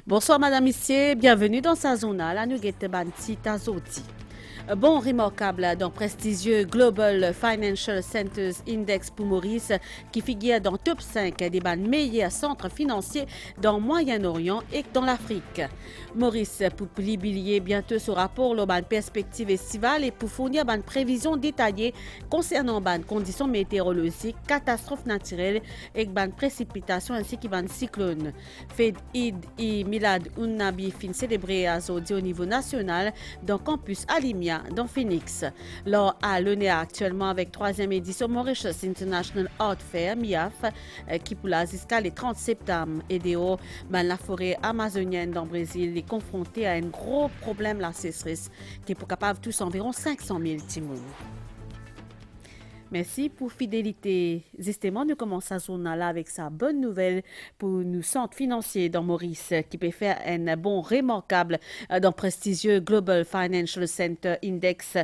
Bonsoir Madame Missier, bienvenue dans sa zone la nous guette banti tazoti. Bon remarquable dans prestigieux Global Financial Centers Index pour Maurice qui figure dans top 5 des meilleurs centres financiers dans le Moyen-Orient et dans l'Afrique. Maurice pour publier bientôt ce rapport le perspective estivale et pour fournir une prévision détaillée concernant les conditions météorologiques, catastrophes naturelles et les précipitations ainsi que les cyclones. Fed Eid et Milad un-Nabi fin célébré aujourd'hui au niveau national dans le campus Alimia dans Phoenix. Lors à l'honneur actuellement avec 3e édition Mauritius International Art Fair, MIAF, qui pour la jusqu'à le 30 septembre. Et dehors, la forêt amazonienne dans le Brésil est confrontée à un gros problème, la sécheresse, qui est pour capable tous environ 500 000 timons. Merci pour fidélité. Justement, nous commençons à journal là avec sa bonne nouvelle pour nous centres financiers dans Maurice qui peut faire un bon remarquable dans prestigieux Global Financial Center Index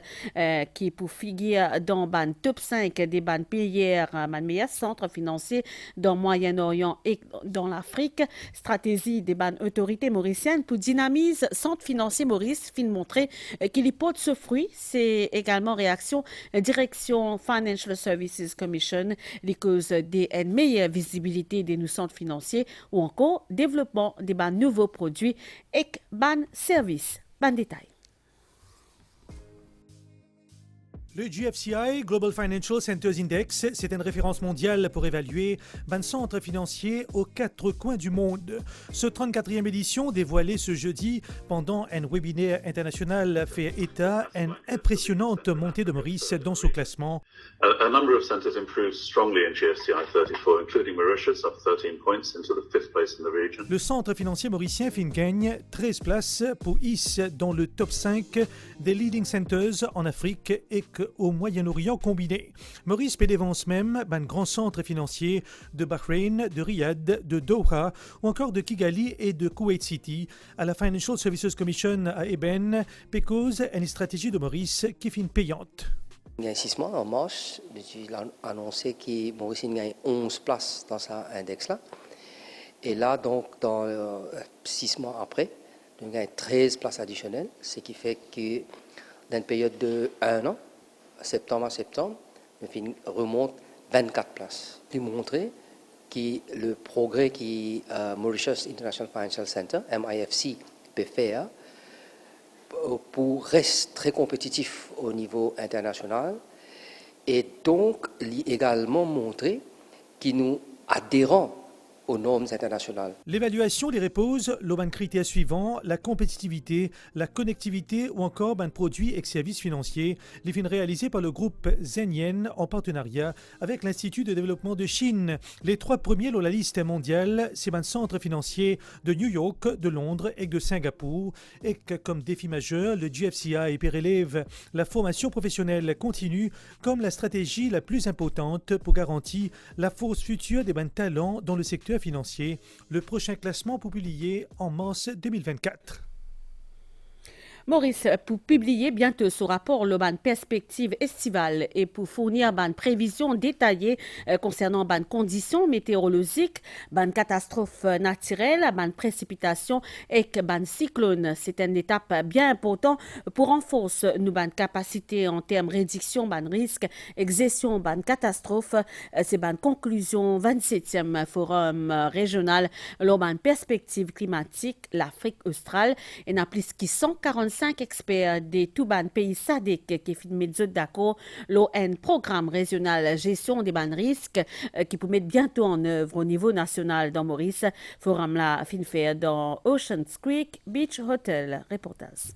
qui pour figurer dans le top 5 des pays meilleurs centres financiers dans le Moyen-Orient et dans l'Afrique. Stratégie des autorités mauriciennes pour dynamiser centre financier Maurice fin montrer qu'il y porte ce fruit. C'est également réaction direction Financial Services Commission, les causes des meilleure visibilité des nos centres financiers ou encore développement des nouveaux produits et des services. Ban détail. Le GFCI, Global Financial Centers Index, c'est une référence mondiale pour évaluer les centres financiers aux 4 coins du monde. Ce 34e édition dévoilée ce jeudi pendant un webinaire international fait état d'une impressionnante montée de Maurice dans ce classement. A number of centers improved strongly in GFCI 34, including Mauritius, up 13 points into the 5th place in the region. Le centre financier mauricien gagne 13 places pour IS dans le top 5 des leading centers en Afrique et au Moyen-Orient combiné. Maurice dévance même un grand centre financier de Bahreïn, de Riyad, de Doha ou encore de Kigali et de Kuwait City. À la Financial Services Commission à Eben, cause une stratégie de Maurice qui finit payante. Il y a 6 mois, en mars, il a annoncé que Maurice gagne 11 places dans cet index-là. Et là, donc, dans 6 mois après, il gagne 13 places additionnelles, ce qui fait que dans une période de 1 an, septembre à septembre, il remonte 24 places. Il montrer que le progrès que Mauritius International Financial Center, MIFC, peut faire pour rester très compétitif au niveau international et donc également montrer que nous adhérons aux normes internationales. L'évaluation les repose l'auban critères suivants, la compétitivité, la connectivité ou encore produits et services financiers, les fins réalisés par le groupe Zenyen en partenariat avec l'Institut de développement de Chine. Les 3 premiers dans la liste mondiale, c'est un centre financier de New York, de Londres et de Singapour. Et que, comme défi majeur, le GFCI relève la formation professionnelle continue comme la stratégie la plus importante pour garantir la force future des talents dans le secteur financier. Le prochain classement publié en mars 2024. Maurice, pour publier bientôt ce rapport, le perspective estivale et pour fournir une prévision détaillée concernant les conditions météorologiques, les catastrophes naturelles, les précipitations et les cyclones. C'est une étape bien importante pour renforcer nos capacités en termes de réduction des risques et gestion des catastrophes. C'est une conclusion 27e forum régional sur la perspective climatique, l'Afrique australe. Et il y a plus de 145 experts de tous les pays SADC qui sont d'accord sur un programme régional gestion des risques qui peut mettre bientôt en œuvre au niveau national dans Maurice. Forum la fin faire dans Oceans Creek Beach Hotel. Reportage.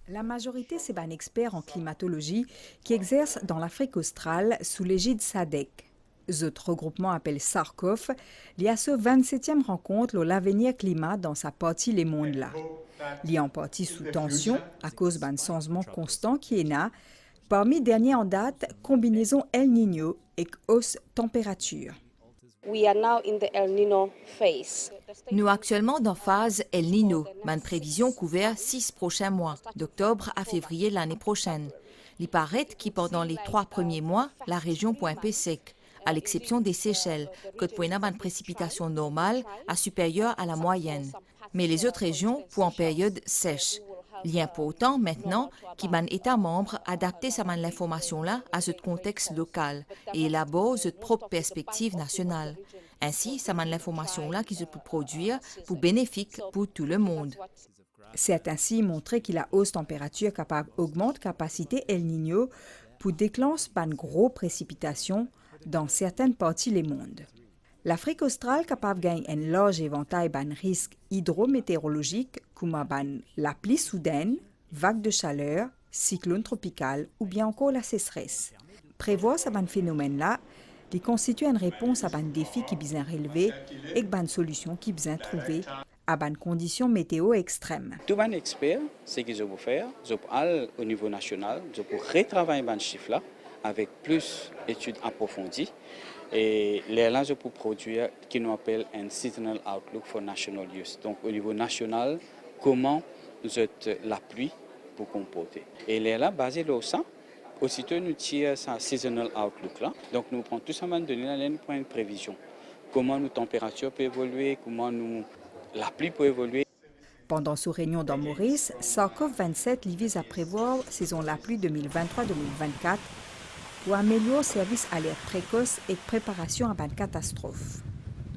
La majorité, c'est un expert en climatologie qui exerce dans l'Afrique australe sous l'égide SADC. Ce regroupement appelle SARCOF, il y a ce 27e rencontre sur l'avenir climat dans sa partie les mondes là. Il est en partie sous tension à cause d'un changement constant qui est là. Parmi derniers en date, combinaison El Niño et hausse température. Nous actuellement dans phase El Niño, une prévision couvert 6 prochains mois, d'octobre à février l'année prochaine. Il paraît que pendant les 3 premiers mois, la région point peu sec, à l'exception des Seychelles, que point une précipitation normale à supérieure à la moyenne. Mais les autres régions pour en période sèche. Il y a pourtant maintenant qui ban État membre adapter sa l'information-là à ce contexte local et élabore cette propre perspective nationale. Ainsi, ça l'information-là qui se peut produire pour bénéfique pour tout le monde. C'est ainsi montré que la hausse température capable augmente capacité El Niño pour déclencher ban gros précipitations dans certaines parties du monde. L'Afrique australe capable de gagner un large éventail de risques hydrométéorologiques comme la pluie soudaine, vagues de chaleur, cyclone tropical ou bien encore la sécheresse. Prévoir ce phénomène-là, il constitue une réponse à un défi qui besoin relever et une solution qui besoin trouver à une condition météo extrême. Tout les experts, ce qu'ils vont faire, ils vont aller au niveau national, ils vont retravailler ces chiffres-là avec plus d'études approfondies. Et là, je peux produire ce qu'on appelle un seasonal outlook for national use. Donc, au niveau national, comment la pluie pour comporter. Et là, basé sur ça, aussitôt nous tirons ce seasonal outlook là. Donc, nous prenons tout ça de donner un point de prévision. Comment nos températures peuvent évoluer, comment la pluie peut évoluer. Pendant sa réunion dans Maurice, SARCOV 27 vise à prévoir saison la pluie 2023-2024 pour améliorer le service alerte précoce et préparation à une catastrophe.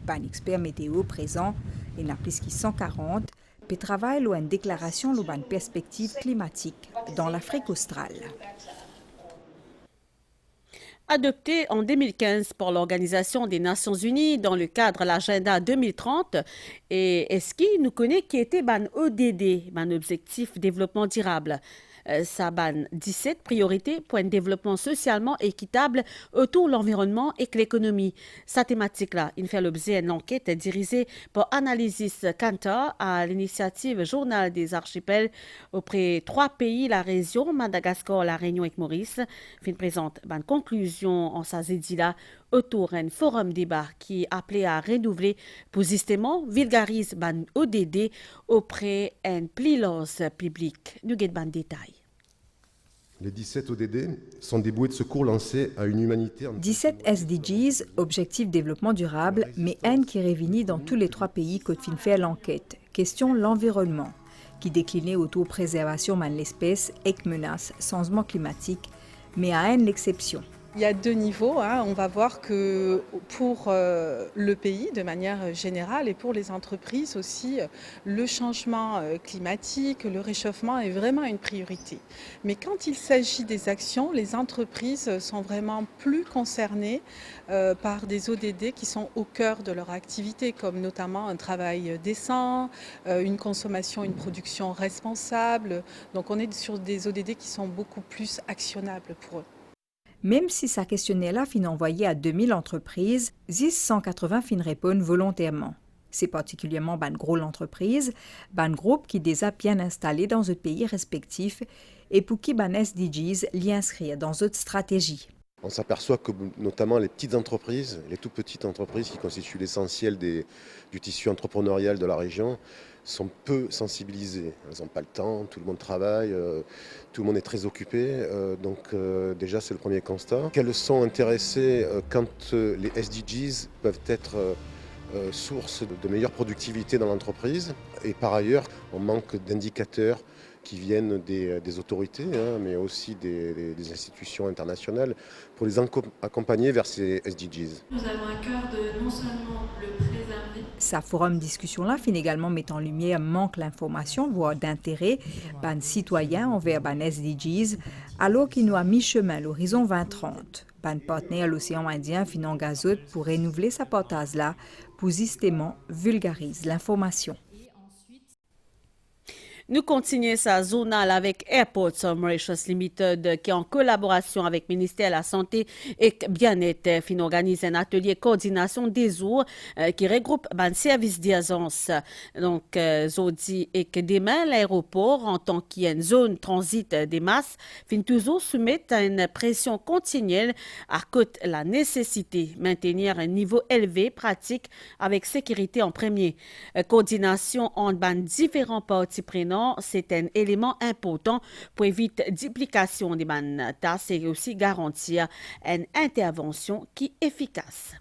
Un expert météo présent, il y a plus de 140, puis travaille sur une déclaration sur une perspective climatique dans l'Afrique australe. Adopté en 2015 par l'Organisation des Nations Unies dans le cadre de l'Agenda 2030, et est-ce qu'il nous connaît qui était ODD, Objectif Développement Durable? Ça ban 17 priorités pour un développement socialement équitable autour de l'environnement et de l'économie. Sa thématique-là, il fait l'objet d'une enquête dirigée par Analysis Kantar à l'initiative Journal des Archipels auprès de 3 pays, la région, Madagascar, la Réunion et Maurice. Il présente une conclusion en sa zédila autour d'un forum débat qui est appelé à renouveler pour justement vulgariser ban ODD auprès d'un plus large public. Nous avons des détails. Les 17 ODD sont des bouées de secours lancées à une humanité... 17 SDGs, Objectifs Développement Durable, mais un qui réunit dans tous les 3 pays que fin fait l'enquête. Question l'environnement, qui déclinait autour préservation de l'espèce et menace changement climatique, mais à un l'exception. Il y a 2 niveaux. On va voir que pour le pays de manière générale et pour les entreprises aussi, le changement climatique, le réchauffement est vraiment une priorité. Mais quand il s'agit des actions, les entreprises sont vraiment plus concernées par des ODD qui sont au cœur de leur activité, comme notamment un travail décent, une consommation, une production responsable. Donc on est sur des ODD qui sont beaucoup plus actionnables pour eux. Même si sa questionnaire-là fin envoyé à 2000 entreprises, 180 fin répondent volontairement. C'est particulièrement ban gros l'entreprise, ban groupe qui déjà bien installé dans un pays respectif et pour qui ban SDGs l'y inscrire dans d'autres stratégies. On s'aperçoit que notamment les petites entreprises, les tout petites entreprises qui constituent l'essentiel du tissu entrepreneurial de la région, sont peu sensibilisées. Elles n'ont pas le temps, tout le monde travaille, tout le monde est très occupé. Donc déjà c'est le premier constat. Qu'elles sont intéressées quand les SDGs peuvent être source de meilleure productivité dans l'entreprise. Et par ailleurs, on manque d'indicateurs qui viennent des autorités, mais aussi des institutions internationales, pour les accompagner vers ces SDGs. Nous avons à cœur de non seulement le préserver. Sa forum discussion-là finit également mettre en lumière manque l'information, voire d'intérêt, ban citoyens envers ban SDGs, alors qu'il nous a mis chemin l'horizon 2030. Ban partenaire l'océan Indien fin engagé pour renouveler sa portage-là, pour justement vulgariser l'information. Nous continuons sa zonale avec Airports of Mauritius Limited qui en collaboration avec le ministère de la Santé et Bien-être fin organise un atelier coordination des eaux qui regroupe un service d'agence. Donc, Zodi et que demain l'aéroport en tant qu'il y a une zone transit des masses fin toujours soumettre à une pression continuelle à cause de la nécessité de maintenir un niveau élevé pratique avec sécurité en premier. Coordination entre différents parties prenantes non, c'est un élément important pour éviter duplication des tâches et aussi garantir une intervention qui est efficace.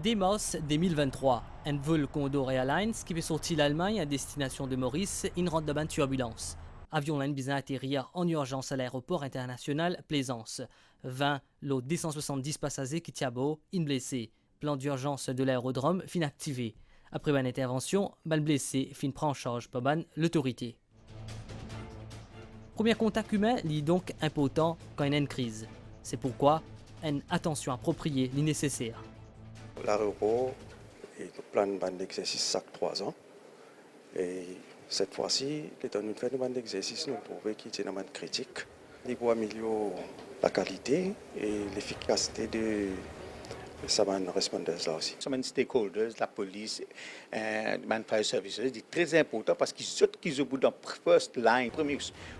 Demos 2023, un vol Condor Airlines qui peut sortir l'Allemagne à destination de Maurice, une rente de bonne turbulence. Avion laine besoin atterrir en urgence à l'aéroport international Plaisance. 20 lots 270 passagers qui tiabo, une blessée. Plan d'urgence de l'aérodrome fin activé. Après une intervention, ban blessé fin prend en charge par l'autorité. Premier contact humain lit donc important quand il y a une crise. C'est pourquoi une attention appropriée est nécessaire. L'aéroport est plein d'exercices chaque 3 ans. Et cette fois-ci, l'État nous fait un exercice nous prouver qu'il est une critique. Il faut améliorer la qualité et l'efficacité de ces respondeurs là aussi. Les stakeholders, la police, les fire services, c'est très important parce qu'ils ont dans la first line, premier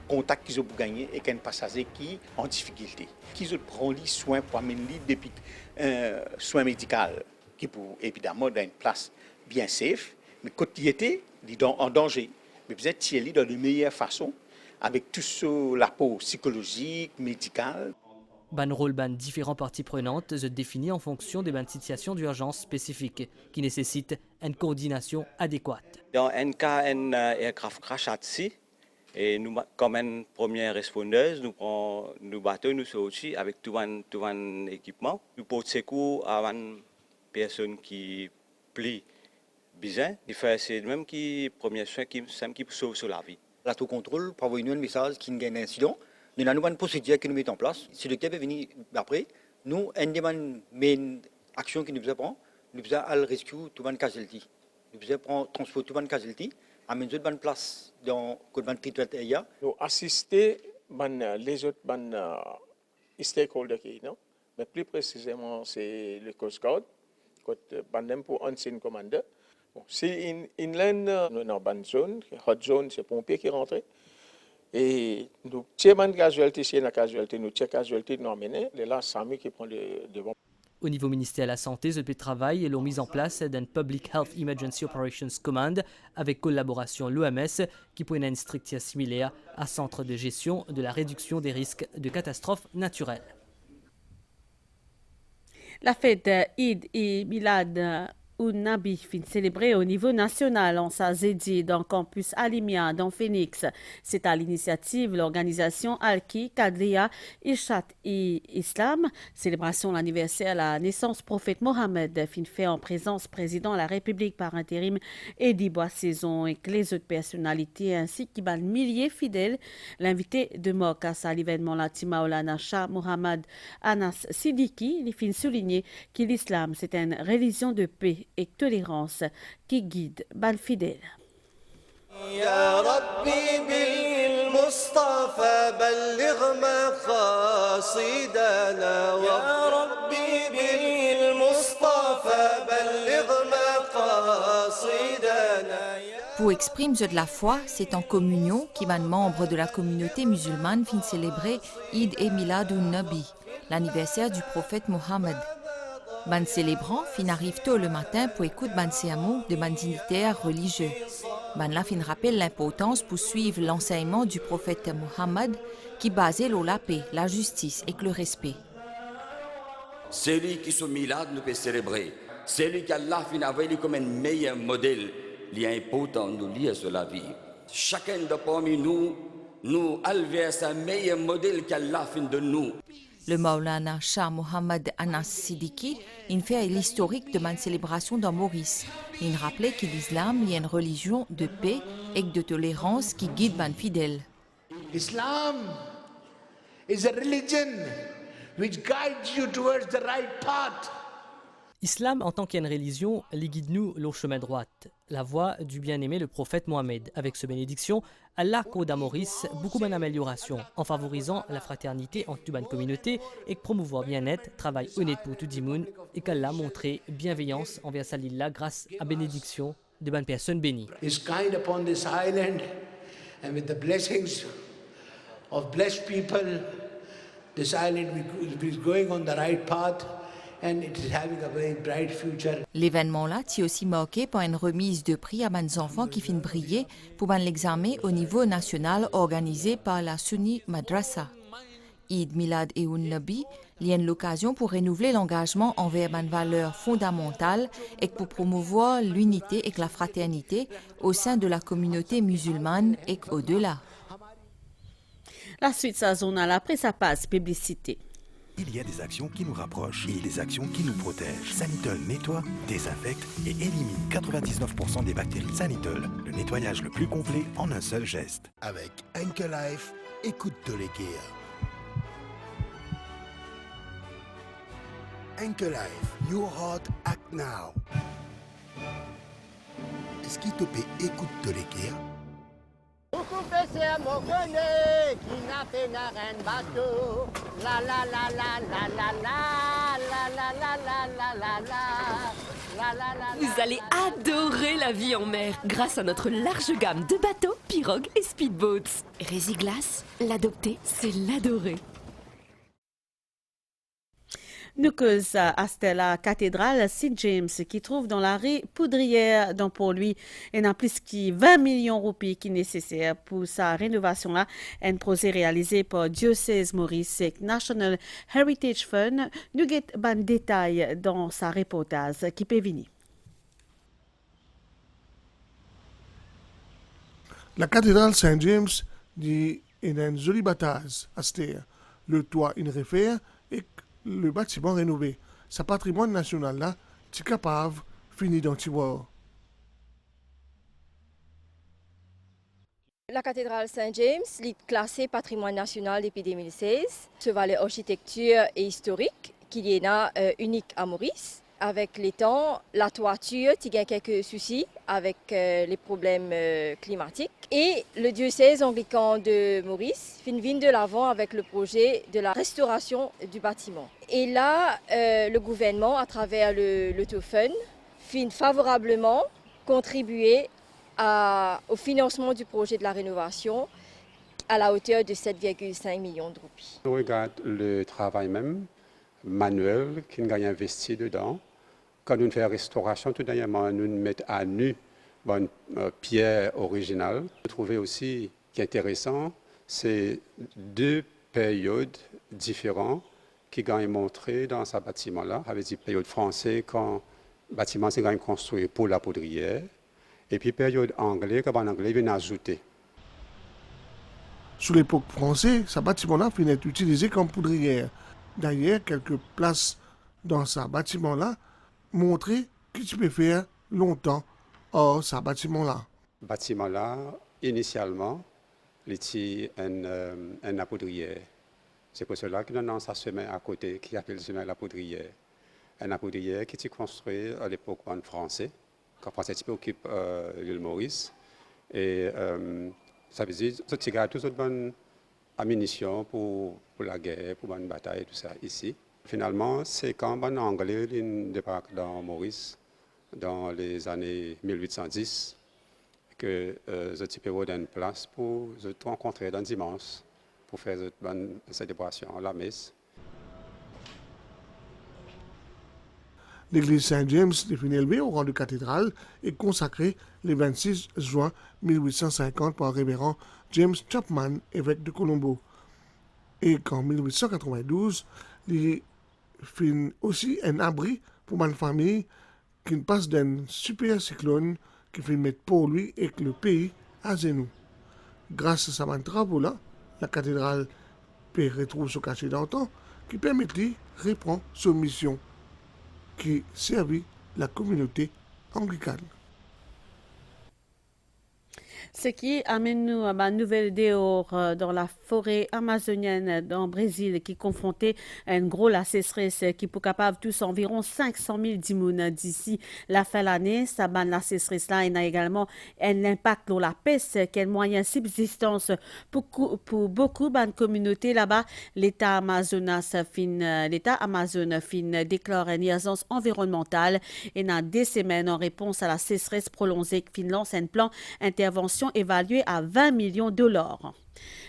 contact qu'ils ont gagné et qu'un passager qui est en difficulté. Qu'ils ont pris les soins pour amener depuis soins médicaux, qui pour évidemment dans une place bien safe, mais quand il était en danger, mais vous êtes allé dans de meilleure façon avec tout ce l'apport psychologique, médical. Ban rôle ban différentes parties prenantes se définit en fonction des situations d'urgence spécifiques qui nécessitent une coordination adéquate. Dans un cas, un aircraft crash ici, et nous, comme une première respondeuse, nous battons nous aussi avec tout un équipement. Nous portons secours à une personne qui plie bien. Il fait c'est même qui premier soin qui sauve sur la vie. L'autocontrôle pour avoir un message qui y a un incident. Nous avons une procédure que nous mettons en place. Si le cas est venu après, nous, une des actions que nous faisons, nous faisons le rescue tout le casualty. Nous faisons transport tout le casualty à une bonne place dans le treatment area. Nous assistons les autres stakeholders, mais plus précisément, c'est le Coast Guard, pour ancien commandeur. Bon, si inland, nous dans une zone, hot zone, c'est pompier qui rentrent. Et nous tirons une casualité, si la casualité, nous tirons casualité, nous emmenons, et là, SAMU qui prend le devant. Au niveau ministère de la Santé, ce travail est la mise en place d'un Public Health Emergency Operations Command avec collaboration l'OMS qui pourrait une structure similaire à Centre de gestion de la réduction des risques de catastrophes naturelles. La fête Eid et Milad Nabi fin célébrée au niveau national en Sazedi dans le campus Alimia dans Phoenix. C'est à l'initiative de l'organisation Alki, Kadria, Ishat et Islam. Célébration l'anniversaire de la naissance du prophète Mohammed fin fait en présence président de la République par intérim Edi Boissaison et que les autres personnalités ainsi qui bat milliers fidèles. L'invité de Mokas à l'événement Latima Olana Shah Mohamed Anas Siddiqui, il fin souligner que l'islam c'est une religion de paix et tolérance qui guide ban fidèle. Pour exprimer de la foi, c'est en communion qui ban membre de la communauté musulmane fin célébrer Eid et Milad Nabi, l'anniversaire du prophète Mohammed. Ban célébrant fin arrive tôt le matin pour écouter ban sermon de ban dignitaires religieux. Ban la fin rappelle l'importance pour suivre l'enseignement du prophète Mohammed qui basait sur la paix, la justice et le respect. C'est lui qui son milad nous peut célébrer. C'est lui qui Allah fin avait comme un meilleur modèle. Il est important de nous lire sur la vie. Chacun de parmi nous alverse un meilleur modèle qu'Allah fin de nous. Le Maulana Shah Mohamed Anas Siddiqui fait l'historique de ma célébration dans Maurice. Il rappelait que l'islam est une religion de paix et de tolérance qui guide les fidèles. Islam is a religion which guides you towards the right path. Islam, en tant qu'une religion, guide-nous le chemin droit, la voie du bien-aimé le prophète Mohammed. Avec ce bénédiction, Allah accorde à Maurice beaucoup d'améliorations en favorisant la fraternité entre toute une communauté et promouvoir bien-être, travail honnête pour tout le monde et qu'Allah montré bienveillance envers Salillah grâce à bénédiction de bonnes personnes bénies. Is kind upon this island and with the blessings of blessed people, this island is going on the right path and it is having a very bright future. L'événement-là est aussi marqué par une remise de prix à des enfants qui finissent briller pour l'examen au niveau national organisé par la Sunni Madrasa. Eid Milad et Nabi y a l'occasion pour renouveler l'engagement envers une valeur fondamentale et pour promouvoir l'unité et la fraternité au sein de la communauté musulmane et au-delà. La suite saisonnale après sa passe publicité. Il y a des actions qui nous rapprochent et des actions qui nous protègent. Sanitol nettoie, désinfecte et élimine 99% des bactéries. Sanitol, le nettoyage le plus complet en un seul geste. Avec Anke Life, écoute Tolekia. Anke Life, your heart act now. Est-ce qu'il te plaît, écoute Tolekia? Vous allez adorer la vie en mer grâce à notre large gamme de bateaux, pirogues et speedboats. Résiglace, l'adopter, c'est l'adorer. Nous cause à la cathédrale St. James qui trouve dans la rue Poudrière, dont pour lui, il y a plus que 20 millions de roupies qui sont nécessaires pour sa rénovation-là. Un projet réalisé par Diocèse Maurice et National Heritage Fund. Nous avons un détail dans sa reportage qui peut venir. La cathédrale St. James dit une jolie bâtisse à terre. Le toit est refait et le bâtiment rénové. Sa patrimoine national là, c'est capable fini dans Tiboire. La cathédrale Saint-James est classée patrimoine national depuis 2016. Ce valet architecture et historique qui est unique à Maurice. Avec les temps, la toiture a quelques soucis avec les problèmes climatiques. Et le diocèse anglican de Maurice vient de l'avant avec le projet de la restauration du bâtiment. Et là, le gouvernement, à travers le TOFUN, vient favorablement contribuer au financement du projet de la rénovation à la hauteur de 7,5 millions de roupies. On regarde le travail même manuel qu'on a investi dedans. Quand nous faisons restauration, tout dernièrement, nous mettons à nu une pierre originale. Vous trouvez aussi qui est intéressant, c'est deux périodes différentes qui ont montré dans ce bâtiment-là. Avec la période française, quand le bâtiment s'est construit pour la poudrière, et puis période anglaise, quand l'anglais vient ajouter. Sous l'époque française, ce bâtiment-là finit être utilisé comme poudrière. D'ailleurs, quelques places dans ce bâtiment-là montrer que tu peux faire longtemps hors ce bâtiment-là. Le bâtiment-là, initialement, était un poudrière. C'est pour cela que nous avons ça chemin à côté qui appelle le chemin la poudrière. Un poudrière qui était construit à l'époque en français, quand français occupe l'île Maurice. Et ça veut dire que tu as toutes les bonnes ammunitions pour la guerre, pour une bataille, tout ça ici. Finalement, c'est quand un Anglais débarque dans Maurice, dans les années 1810, que je suis une place pour se rencontrer dans dimanche, pour faire une célébration, la messe. L'église Saint-James, définie élevée au rang de cathédrale, est consacrée le 26 juin 1850 par le révérend James Chapman, évêque de Colombo. Et qu'en 1892, il fait aussi un abri pour une famille qui passe d'un super cyclone qui fait mettre pour lui et le pays à genoux. Grâce à ces travaux-là, la cathédrale peut retrouver ce cachet d'antan qui permet de reprendre sa mission qui servit la communauté anglicane. Ce qui amène nous à une nouvelle dehors dans la forêt amazonienne dans le Brésil qui est confrontée à une grosse sécheresse qui peut capable tous environ 500 000 dimoun d'ici la fin de l'année. Ça la sécheresse là, il y a également un impact sur la peste qui est un moyen de subsistance pour beaucoup de communautés là-bas. L'État Amazon fin déclare une urgence environnementale et dans 2 semaines en réponse à la sécheresse prolongée qui lance un plan intervention évalué à 20 millions de $.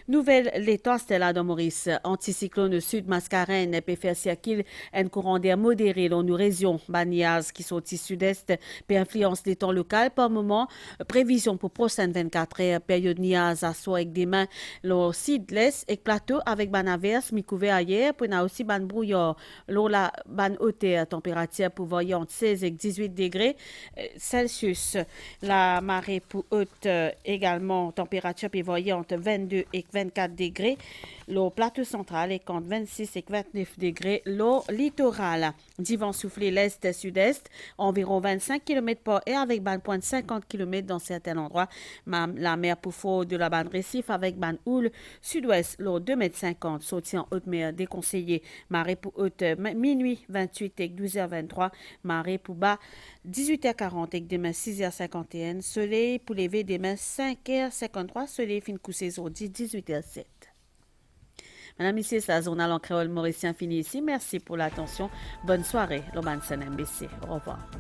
Nouvelle l'état Stella de Maurice. Anticyclone sud mascarène peut faire circuler un courant d'air modéré dans nos régions. Baniaz qui sorti sud-est peut influence des temps local par moment. Prévision pour prochaine 24 heures. Période niaz à soir avec des mains. Le sud-l'est et plateau avec ban averse mi couvert ailleurs. Puis on a aussi ban brouillard. L'eau la ban hauteur température pour voyer entre 16 et 18 degrés Celsius. La marée pour haute également température peut voyer entre 22 et 24 degrés. Le plateau central est entre 26 et 29 degrés. Le littoral, du vent soufflé l'est-sud-est, environ 25 km par heure avec ban pointe 50 km dans certains endroits. La mer pour fort de la bande récif avec ban houle sud-ouest, l'eau 2,50 m, sorti en haute mer déconseillé. Marée pour haute, minuit 28 et 12h23. Marée pour bas, 18h40 et demain 6h51. Soleil pour lever demain 5h53. Soleil fin coup saison 18h07. Madame, ici, c'est la journal en créole mauricien fini ici. Merci pour l'attention. Bonne soirée, Loban MBC. Au revoir.